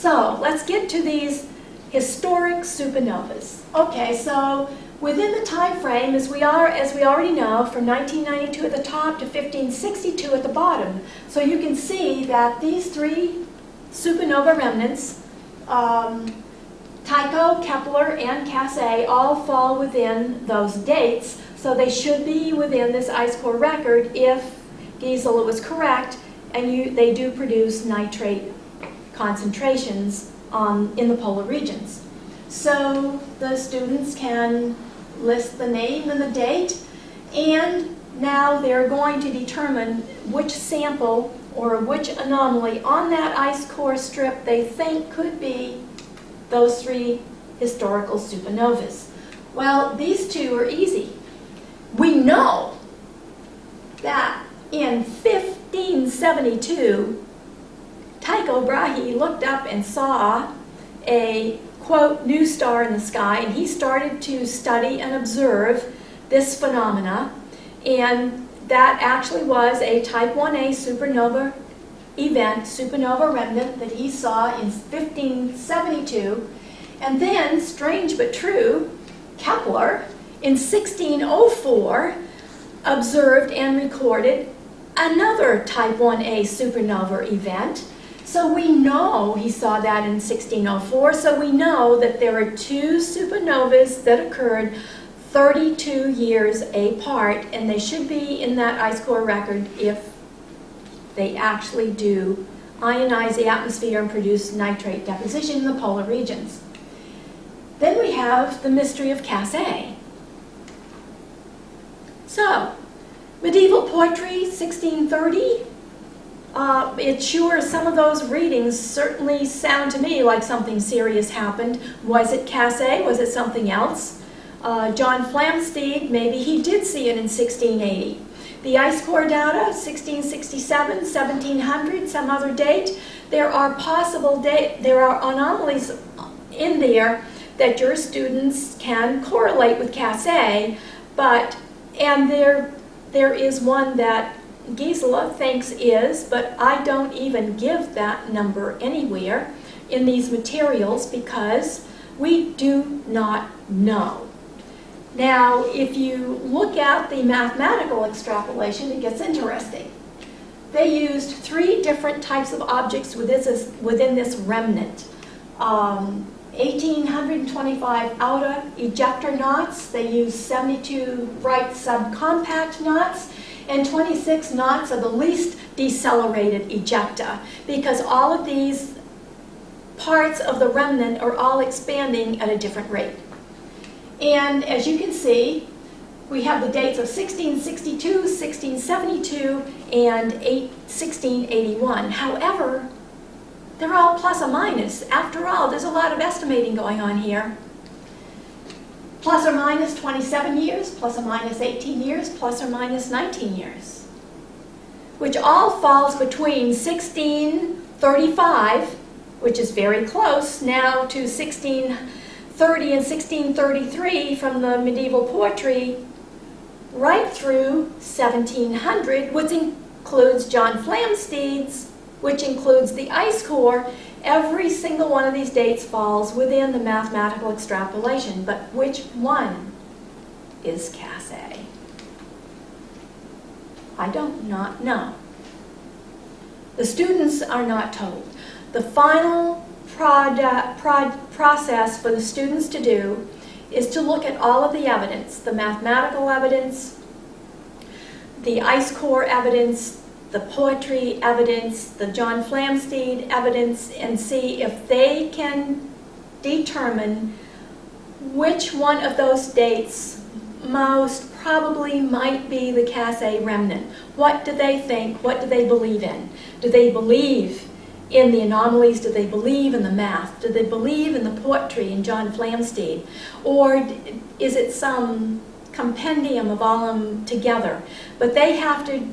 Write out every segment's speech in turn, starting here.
So let's get to these historic supernovas. Okay, so within the time frame, as we already know, from 1992 at the top to 1562 at the bottom. So you can see that these three supernova remnants, Tycho, Kepler, and Cassia, all fall within those dates. So they should be within this ice core record if Gisela was correct, and they do produce nitrate concentrations in the polar regions. So the students can list the name and the date, and now they're going to determine which sample or which anomaly on that ice core strip they think could be those three historical supernovas. Well, these two are easy. We know that in 1572, Tycho Brahe looked up and saw a, quote, new star in the sky, and he started to study and observe this phenomena, and that actually was a type 1a supernova event, supernova remnant that he saw in 1572. And then, strange but true, Kepler in 1604 observed and recorded another type 1a supernova event. So we know he saw that in 1604, so we know that there are two supernovas that occurred 32 years apart, and they should be in that ice core record if they actually do ionize the atmosphere and produce nitrate deposition in the polar regions. Then we have the mystery of Cassia. So, medieval poetry, 1630. It's sure some of those readings certainly sound to me like something serious happened. Was it Cassia? Was it something else? John Flamsteed, maybe he did see it in 1680. The ice core data, 1667, 1700, some other date. There are anomalies in there that your students can correlate with Cassia, and there is one that Gisela thinks is, but I don't even give that number anywhere in these materials because we do not know. Now, if you look at the mathematical extrapolation, it gets interesting. They used three different types of objects within this remnant. 1,825 outer ejector knots. They used 72 bright subcompact knots, and 26 knots of the least decelerated ejecta, because all of these parts of the remnant are all expanding at a different rate. And as you can see, we have the dates of 1662, 1672, and 1681. However, they're all plus or minus. After all, there's a lot of estimating going on here. Plus or minus 27 years, plus or minus 18 years, plus or minus 19 years, which all falls between 1635, which is very close now to 1630 and 1633 from the medieval poetry, right through 1700, which includes John Flamsteed's, which includes the ice core. Every single one of these dates falls within the mathematical extrapolation, but which one is Cassia? I do not know. The students are not told. The final process for the students to do is to look at all of the evidence, the mathematical evidence, the ice core evidence, the poetry evidence, the John Flamsteed evidence, and see if they can determine which one of those dates most probably might be the Cassia remnant. What do they think? What do they believe in? Do they believe in the anomalies? Do they believe in the math? Do they believe in the poetry in John Flamsteed? Or is it some compendium of all of them together? But they have to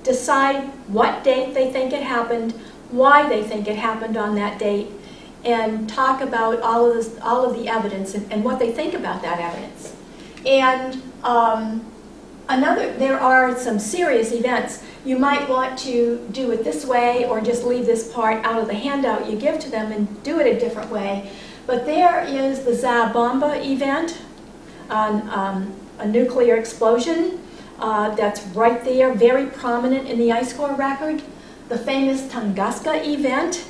decide what date they think it happened, why they think it happened on that date, and talk about all of the evidence and what they think about that evidence. And there are some serious events. You might want to do it this way or just leave this part out of the handout you give to them and do it a different way. But there is the Zabomba event, a nuclear explosion that's right there, very prominent in the ice core record. The famous Tunguska event,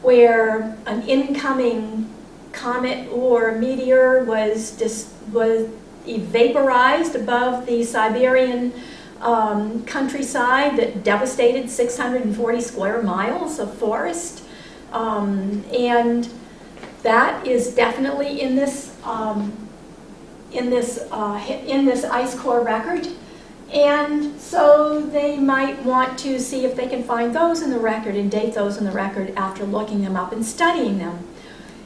where an incoming comet or meteor was vaporized above the Siberian countryside that devastated 640 square miles of forest, and that is definitely in this ice core record. And so they might want to see if they can find those in the record and date those in the record after looking them up and studying them.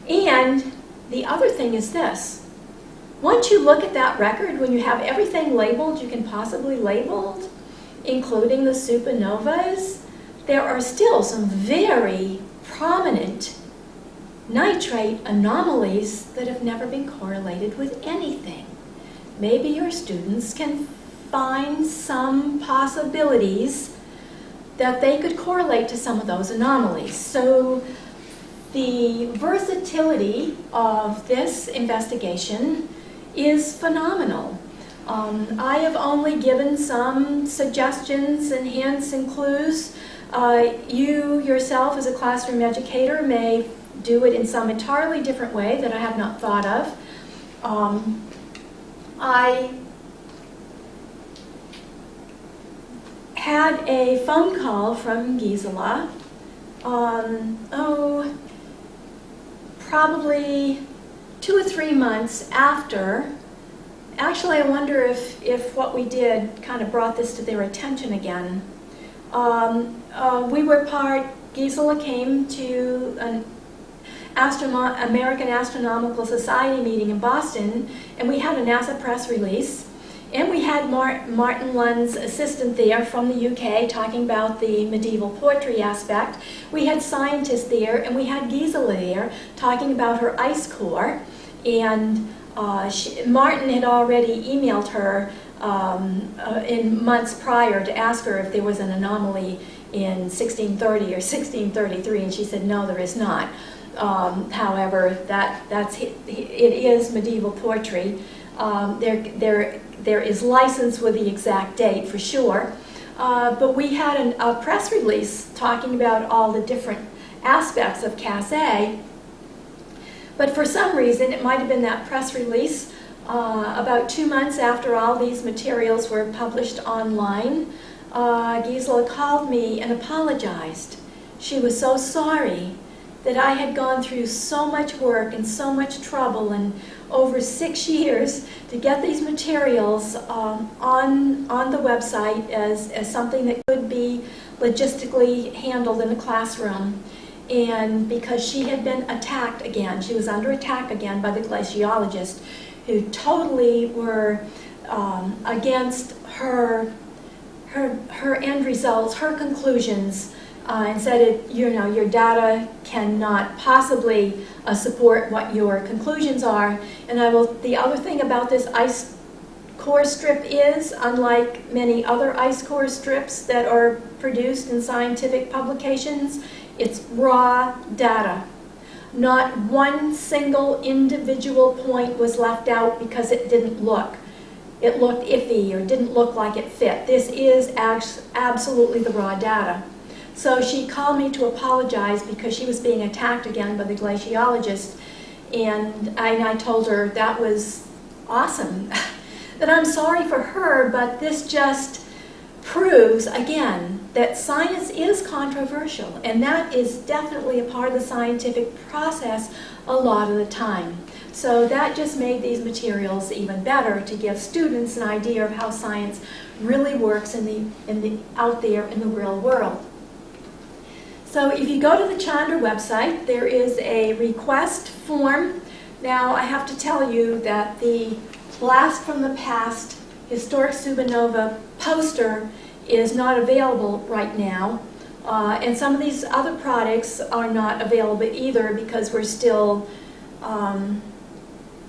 And the other thing is this. Once you look at that record, when you have everything labeled you can possibly label, including the supernovas, there are still some very prominent nitrate anomalies that have never been correlated with anything. Maybe your students can find some possibilities that they could correlate to some of those anomalies. So the versatility of this investigation is phenomenal. I have only given some suggestions and hints and clues. You yourself as a classroom educator may do it in some entirely different way that I have not thought of. I had a phone call from Gisela, probably 2 or 3 months after. Actually, I wonder if what we did kind of brought this to their attention again. Gisela came to an American Astronomical Society meeting in Boston, and we had a NASA press release. And we had Martin Lund's assistant there from the UK talking about the medieval poetry aspect. We had scientists there, and we had Gisela there talking about her ice core. And Martin had already emailed her in months prior to ask her if there was an anomaly in 1630 or 1633, and she said, no, there is not. However, it is medieval poetry. There is license with the exact date for sure, but we had a press release talking about all the different aspects of Cas A. But for some reason, it might have been that press release about 2 months after all these materials were published online, Gisela called me and apologized. She was so sorry that I had gone through so much work and so much trouble and over 6 years to get these materials on the website as something that could be logistically handled in a classroom. And because she had been attacked again, she was under attack again by the glaciologists who totally were against her end results, her conclusions, and said, your data cannot possibly support what your conclusions are. And the other thing about this ice core strip is, unlike many other ice core strips that are produced in scientific publications, it's raw data. Not one single individual point was left out because it looked iffy or didn't look like it fit. This is absolutely the raw data. So she called me to apologize because she was being attacked again by the glaciologist, and I told her that was awesome, that I'm sorry for her, but this just proves again that science is controversial, and that is definitely a part of the scientific process a lot of the time. So that just made these materials even better to give students an idea of how science really works out there in the real world. So if you go to the Chandra website, there is a request form. Now I have to tell you that the Blast from the Past Historic Supernova poster is not available right now. And some of these other products are not available either because we're still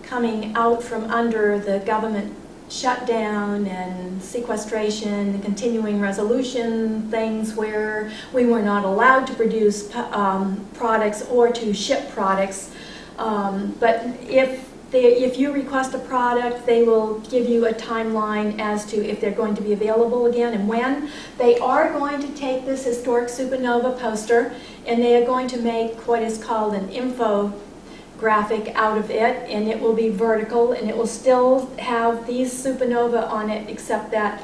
coming out from under the government shutdown and sequestration, and continuing resolution things where we were not allowed to produce products or to ship products. But if you request a product, they will give you a timeline as to if they're going to be available again and when. They are going to take this historic supernova poster and they are going to make what is called an infographic out of it, and it will be vertical and it will still have these supernova on it, except that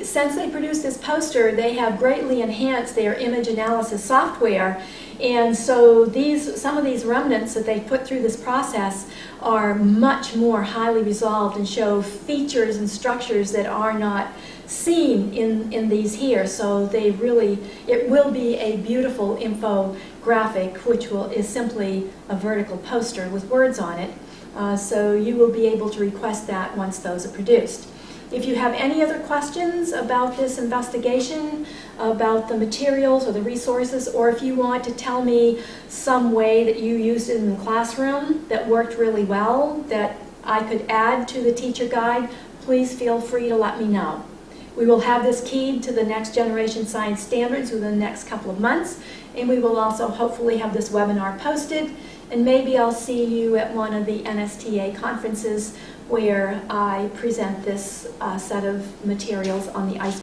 since they produced this poster, they have greatly enhanced their image analysis software. And so some of these remnants that they put through this process are much more highly resolved and show features and structures that are not seen in these here. So it will be a beautiful infographic, which is simply a vertical poster with words on it. So you will be able to request that once those are produced. If you have any other questions about this investigation, about the materials or the resources, or if you want to tell me some way that you used it in the classroom that worked really well, that I could add to the teacher guide, please feel free to let me know. We will have this keyed to the next generation science standards within the next couple of months, and we will also hopefully have this webinar posted, and maybe I'll see you at one of the NSTA conferences where I present this set of materials on the ice.